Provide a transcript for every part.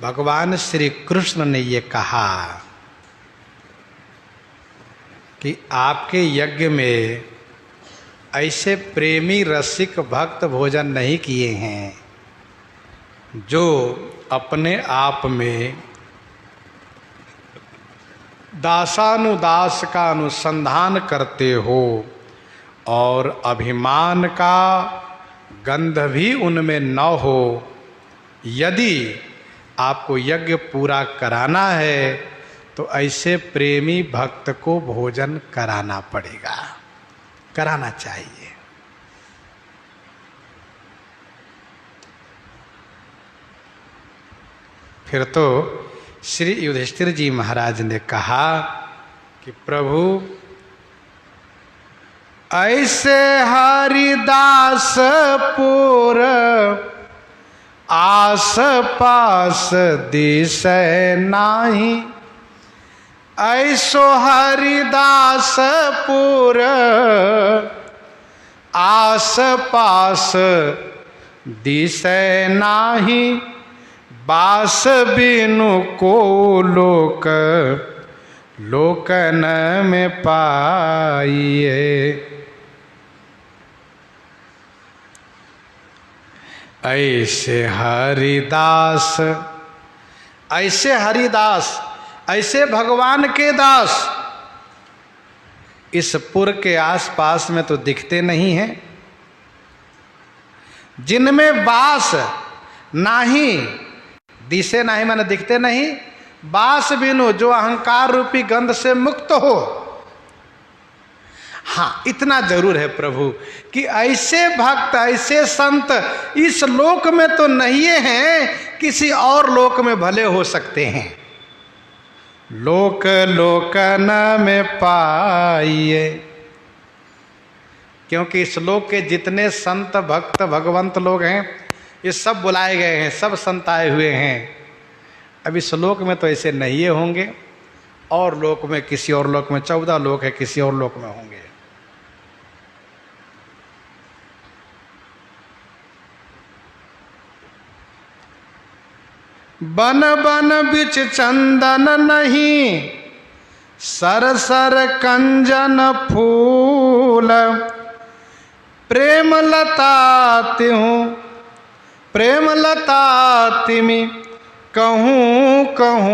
भगवान श्री कृष्ण ने ये कहा कि आपके यज्ञ में ऐसे प्रेमी रसिक भक्त भोजन नहीं किए हैं जो अपने आप में दासानुदास का अनुसंधान करते हो और अभिमान का गंध भी उनमें न हो। यदि आपको यज्ञ पूरा कराना है तो ऐसे प्रेमी भक्त को भोजन कराना पड़ेगा, कराना चाहिए। फिर तो श्री युधिष्ठिर जी महाराज ने कहा कि प्रभु ऐसे हरिदास पुर आस पास दिशे नाही, ऐसो हरिदास पुर आस पास दिशे नाही, बास बिनु को लोक लोकन में पाइए। ऐसे हरिदास, ऐसे हरिदास, ऐसे भगवान के दास इस पुर के आसपास में तो दिखते नहीं हैं, जिनमें बास नाही, दिशे नहीं माने दिखते नहीं, बास बिनु जो अहंकार रूपी गंध से मुक्त हो। हाँ, इतना जरूर है प्रभु कि ऐसे भक्त, ऐसे संत इस लोक में तो नहीं हैं, किसी और लोक में भले हो सकते हैं। लोक लोकन में पाइए, क्योंकि इस लोक के जितने संत भक्त भगवंत लोग हैं ये सब बुलाए गए हैं, सब संत आए हुए हैं। अब इस लोक में तो ऐसे नहीं होंगे, और लोक में, किसी और लोक में 14 लोक है, किसी और लोक में होंगे। बन बन बिच चंदन नहीं, सर सर कंजन फूल, प्रेम लता त्यों प्रेम लता तिमि कहूँ कहूँ,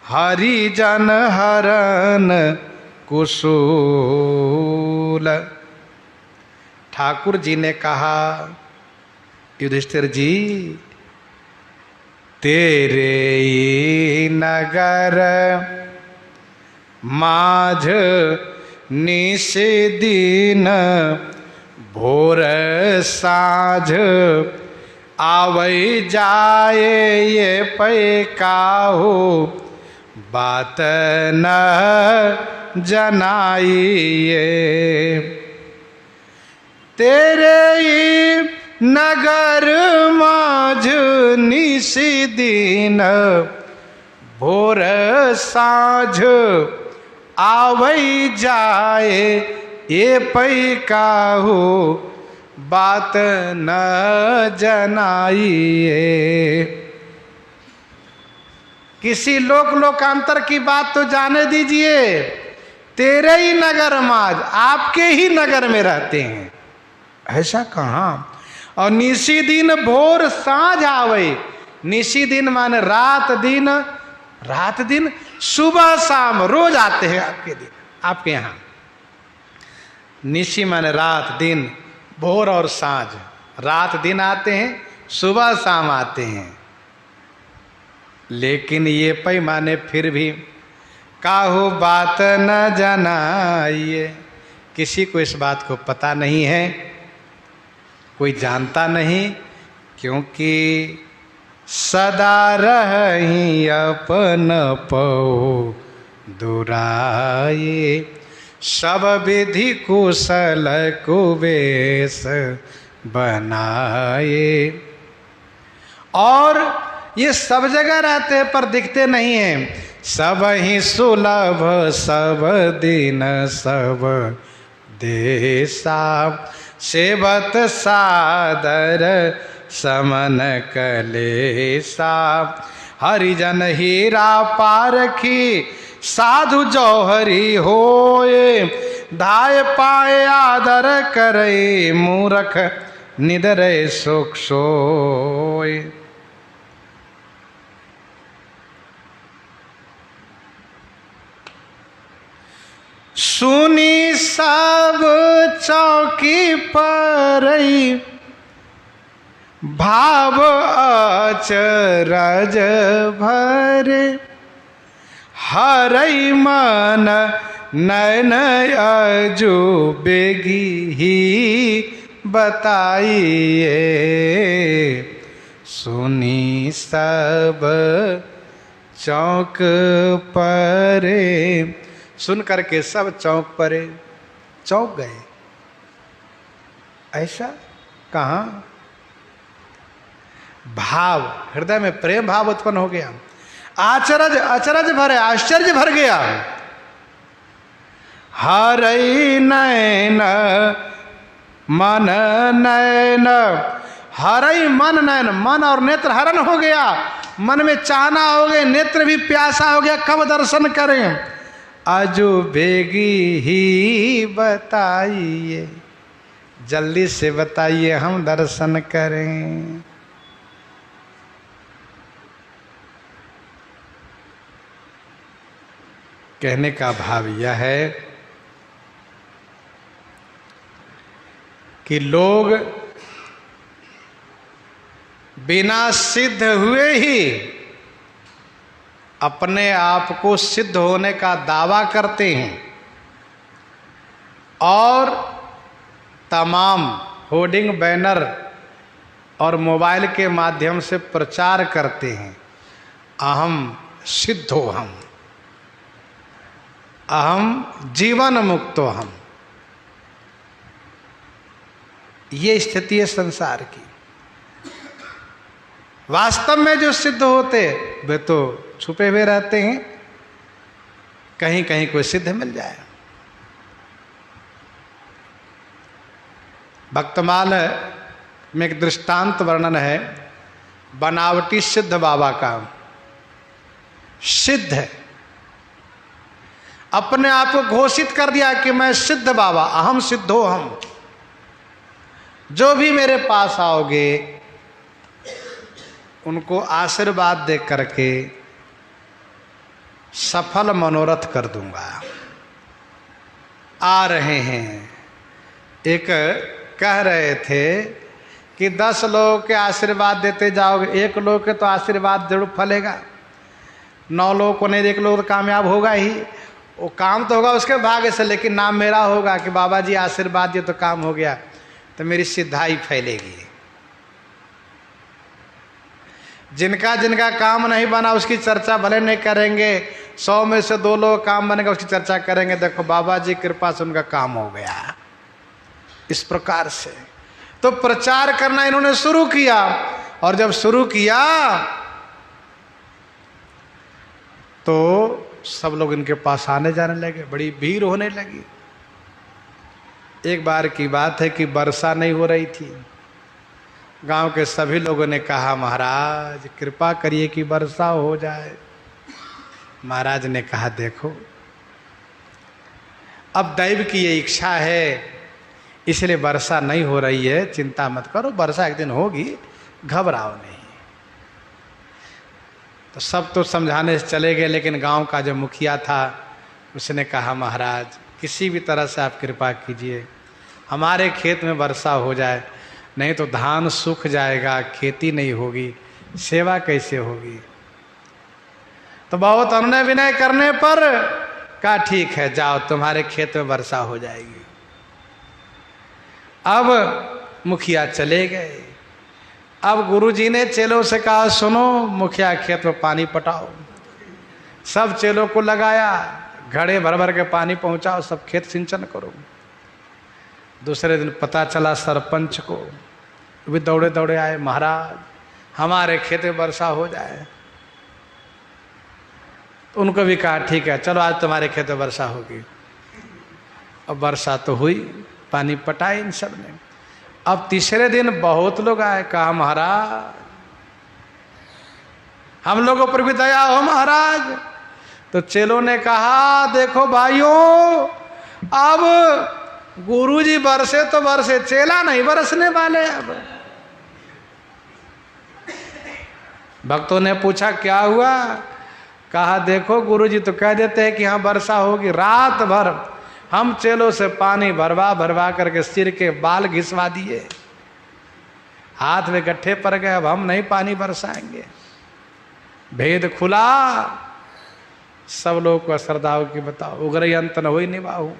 हरिजन हरन कुसूल। ठाकुर जी ने कहा, युधिष्ठिर जी तेरे ही नगर माझ निश दिन, भोर साँझ आवै जाए ये पैकाहू, बात न जनाइए। तेरे ही नगर माझ निश दिन, भोर साँझ आवै जाए ये पैकाहू, बात न जनाइए। किसी लोक लोकांतर की बात तो जाने दीजिए, तेरे ही नगर माज, आपके ही नगर में रहते हैं, ऐसा कहाँ। और निशी दिन भोर साँझ आवे, निशी दिन माने रात दिन, रात दिन सुबह शाम रोज आते हैं आपके दिन, आपके यहाँ। निशी माने रात दिन, भोर और साँझ, रात दिन आते हैं, सुबह शाम आते हैं। लेकिन ये पैमाने फिर भी काहू बात न जनाइए, किसी को इस बात को पता नहीं है, कोई जानता नहीं, क्योंकि सदा रही अपन पौ दुराए, सब विधि कुशल कुबेश बनाए। और ये सब जगह रहते हैं पर दिखते नहीं हैं। सब ही सुलभ सब दिन सब देसा, सेवत सादर समन कलेसा। हरिजन हीरा पारखी साधु जौहरी होए, धाय पाए आदर करे मूरख निदरे सुख सोए। सुनी सब चौकी पर भाव अचरज भरे, हरई मन नयन अजूबेगी ही बताइए। सुनी सब चौक परे, सुन करके सब चौक परे, चौक गए। ऐसा कहाँ? भाव, हृदय में प्रेम भाव उत्पन्न हो गया। आचरज, अचरज भरे, आश्चर्य भर गया। हरई नयन मन नयन, हरई मन नयन, मन और नेत्र हरण हो गया। मन में चाहना हो गया, नेत्र भी प्यासा हो गया, कब दर्शन करें। अजू बेगी ही बताइए, जल्दी से बताइए हम दर्शन करें। कहने का भाव यह है कि लोग बिना सिद्ध हुए ही अपने आप को सिद्ध होने का दावा करते हैं और तमाम होर्डिंग, बैनर और मोबाइल के माध्यम से प्रचार करते हैं, अहम सिद्धो हम, अहम जीवन मुक्तो हम। ये स्थिति है संसार की। वास्तव में जो सिद्ध होते वे तो छुपे हुए रहते हैं, कहीं कहीं कोई सिद्ध मिल जाए। भक्तमाल में एक दृष्टांत वर्णन है बनावटी सिद्ध बाबा का। सिद्ध अपने आप को घोषित कर दिया कि मैं सिद्ध बाबा, अहम सिद्धो हम। जो भी मेरे पास आओगे उनको आशीर्वाद दे करके सफल मनोरथ कर दूंगा। आ रहे हैं। एक कह रहे थे कि 10 लोगों के आशीर्वाद देते जाओगे, 1 लोग के तो आशीर्वाद जरूर फलेगा, 9 लोगों को नहीं, 1 लोग तो कामयाब होगा ही। वो काम तो होगा उसके भाग्य से, लेकिन नाम मेरा होगा कि बाबा जी आशीर्वाद दिए तो काम हो गया, तो मेरी सिद्धाई फैलेगी। जिनका जिनका काम नहीं बना उसकी चर्चा भले नहीं करेंगे, 100 में से 2 लोग काम बनेगा उसकी चर्चा करेंगे, देखो बाबा जी कृपा से उनका काम हो गया। इस प्रकार से तो प्रचार करना इन्होंने शुरू किया, और जब शुरू किया तो सब लोग इनके पास आने जाने लगे, बड़ी भीड़ होने लगी। एक बार की बात है कि वर्षा नहीं हो रही थी। गांव के सभी लोगों ने कहा महाराज कृपा करिए कि वर्षा हो जाए। महाराज ने कहा देखो अब दैव की ये इच्छा है, इसलिए वर्षा नहीं हो रही है, चिंता मत करो, वर्षा एक दिन होगी, घबराओ नहीं। तो सब तो समझाने से चले गए, लेकिन गांव का जो मुखिया था उसने कहा महाराज किसी भी तरह से आप कृपा कीजिए, हमारे खेत में वर्षा हो जाए, नहीं तो धान सूख जाएगा, खेती नहीं होगी, सेवा कैसे होगी। तो बहुत अनुनय विनय करने पर कहा ठीक है जाओ, तुम्हारे खेत में वर्षा हो जाएगी। अब मुखिया चले गए। अब गुरुजी ने चेलों से कहा सुनो मुखिया खेत में पानी पटाओ। सब चेलों को लगाया, घड़े भर भर के पानी पहुंचाओ, सब खेत सिंचन करो। दूसरे दिन पता चला सरपंच को, भी दौड़े दौड़े आए, महाराज हमारे खेत में वर्षा हो जाए। तो उनको भी कहा ठीक है चलो आज तुम्हारे खेत में वर्षा होगी। अब वर्षा तो हुई, पानी पटाए इन सब ने। अब तीसरे दिन बहुत लोग आए, कहा महाराज हम लोगों पर भी दया हो महाराज। तो चेलों ने कहा देखो भाइयों, अब गुरुजी बरसे तो बरसे, चेला नहीं बरसने वाले। अब भक्तों ने पूछा क्या हुआ? कहा देखो गुरुजी तो कह देते हैं कि हाँ वर्षा होगी। रात भर हम चेलों से पानी भरवा भरवा करके सिर के बाल घिसवा दिए, हाथ में गड्ढे पड़ गए, अब हम नहीं पानी बरसाएंगे। भेद खुला, सब लोग को श्रद्धा हो कि बताओ उग्र अंत न होई निभाऊ,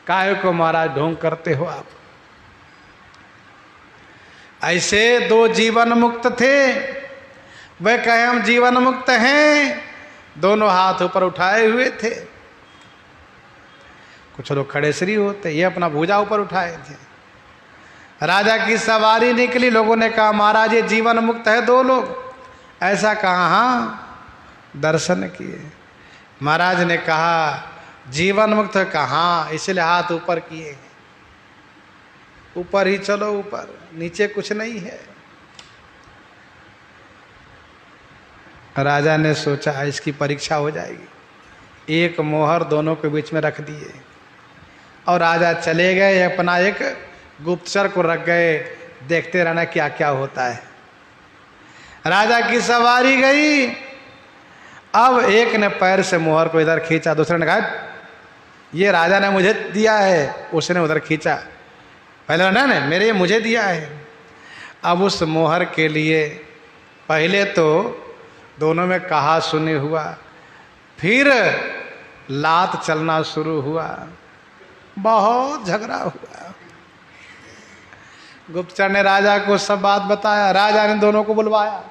काहे को महाराज ढोंग करते हो आप। ऐसे दो जीवन मुक्त थे, वे कहे हम जीवन मुक्त हैं, दोनों हाथ ऊपर उठाए हुए थे। कुछ लोग खड़े श्री होते, ये अपना भुजा ऊपर उठाए थे। राजा की सवारी निकली, लोगों ने कहा महाराज ये जीवन मुक्त है दो लोग। ऐसा कहा? हाँ, दर्शन किए। महाराज ने कहा जीवन मुक्त कहाँ, इसलिए हाथ ऊपर किए, ऊपर ही चलो, ऊपर, नीचे कुछ नहीं है। राजा ने सोचा इसकी परीक्षा हो जाएगी, एक मोहर दोनों के बीच में रख दिए और राजा चले गए, अपना एक गुप्तचर को रख गए, देखते रहना क्या क्या होता है। राजा की सवारी गई, अब एक ने पैर से मोहर को इधर खींचा, दूसरे ने कहा ये राजा ने मुझे दिया है, उसने उधर खींचा, पहले ना ने मेरे मुझे दिया है। अब उस मोहर के लिए पहले तो दोनों में कहा सुनी हुआ, फिर लात चलना शुरू हुआ, बहुत झगड़ा हुआ। गुप्तचर ने राजा को सब बात बताया, राजा ने दोनों को बुलवाया,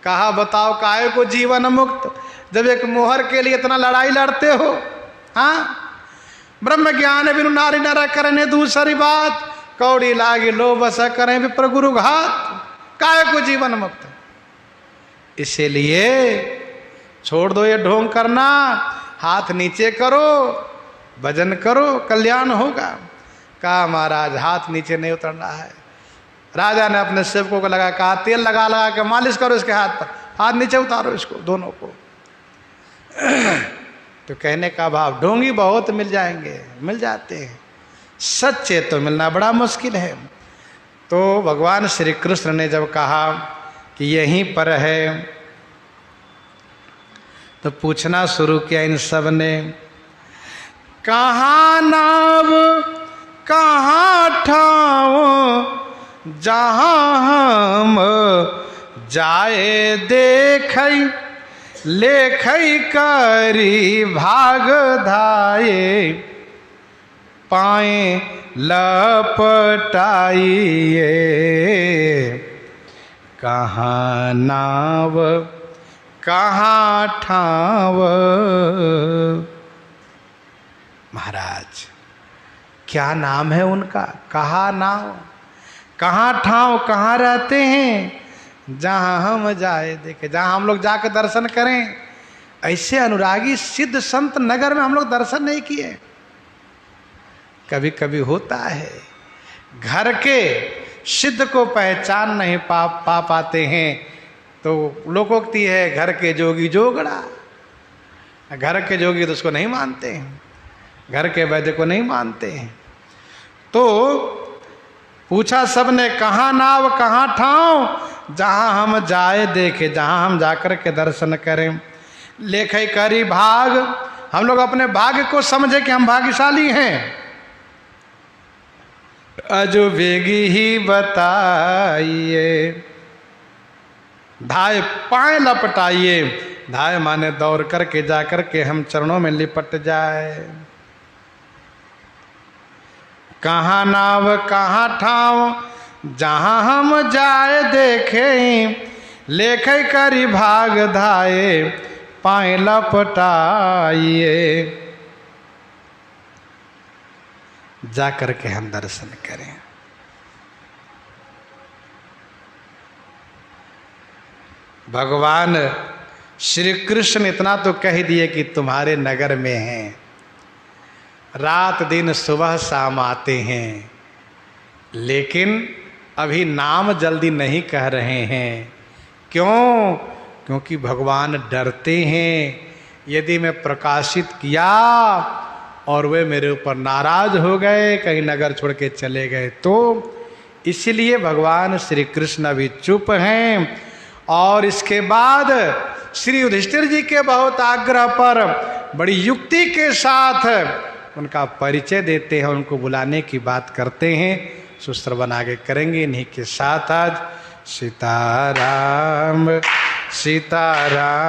कहा बताओ काहे को जीवन मुक्त, जब एक मोहर के लिए इतना लड़ाई लड़ते हो। हाँ, ब्रह्म ज्ञान बिनु नारी नर करने दूसरी बात, कौड़ी लागी लो बस करें विप्र गुरु घात, काहे को जीवन मुक्त। इसीलिए छोड़ दो ये ढोंग करना, हाथ नीचे करो, भजन करो, कल्याण होगा। कहा महाराज हाथ नीचे नहीं उतरना है। राजा ने अपने सेवकों को लगा, कहा तेल लगा लगा के मालिश करो इसके हाथ पर, हाथ नीचे उतारो इसको दोनों को। तो कहने का भाव ढोंगी बहुत मिल जाएंगे, मिल जाते हैं, सच्चे तो मिलना बड़ा मुश्किल है। तो भगवान श्री कृष्ण ने जब कहा कि यहीं पर है, तो पूछना शुरू किया इन सब ने, कहाँ नाव कहाँ ठाव जहाँ हम जाए देखई, लेखई करी भाग धाये, पाए लपटाइए, कहाँ नाव कहाँ ठाव। महाराज क्या नाम है उनका, कहाँ नाव, कहाँ ठाव, कहाँ रहते हैं, जहाँ हम जाए देखे, जहाँ हम लोग जाकर दर्शन करें। ऐसे अनुरागी सिद्ध संत नगर में हम लोग दर्शन नहीं किए। कभी कभी होता है घर के सिद्ध को पहचान नहीं पा पाते हैं, तो लोकोक्ति है घर के जोगी जोगड़ा। घर के जोगी तो उसको नहीं मानते हैं, घर के वैद्य को नहीं मानते हैं। तो पूछा सबने, कहाँ नाव कहाँ ठाव जहाँ हम जाए देखे, जहाँ हम जाकर के दर्शन करें। लेखे करी भाग, हम लोग अपने भाग्य को समझे कि हम भाग्यशाली हैं। अजो वेगी ही बताइए, धाय पाए लपटाइए, धाय माने दौड़ करके जा करके हम चरणों में लिपट जाए। कहाँ नाव कहाँ ठाव जहाँ हम जाए देखे, लेखे करी भाग धाये पाए लपटाइए, जा करके हम दर्शन करें। भगवान श्री कृष्ण इतना तो कह दिए कि तुम्हारे नगर में हैं, रात दिन सुबह शाम आते हैं, लेकिन अभी नाम जल्दी नहीं कह रहे हैं। क्यों? क्योंकि भगवान डरते हैं, यदि मैं प्रकाशित किया और वे मेरे ऊपर नाराज हो गए, कहीं नगर छोड़ के चले गए तो। इसलिए भगवान श्री कृष्ण अभी चुप हैं। और इसके बाद श्री युधिष्ठिर जी के बहुत आग्रह पर बड़ी युक्ति के साथ उनका परिचय देते हैं, उनको बुलाने की बात करते हैं। सुश्रवण आगे करेंगे। इन्हीं के साथ आज सीताराम सीताराम।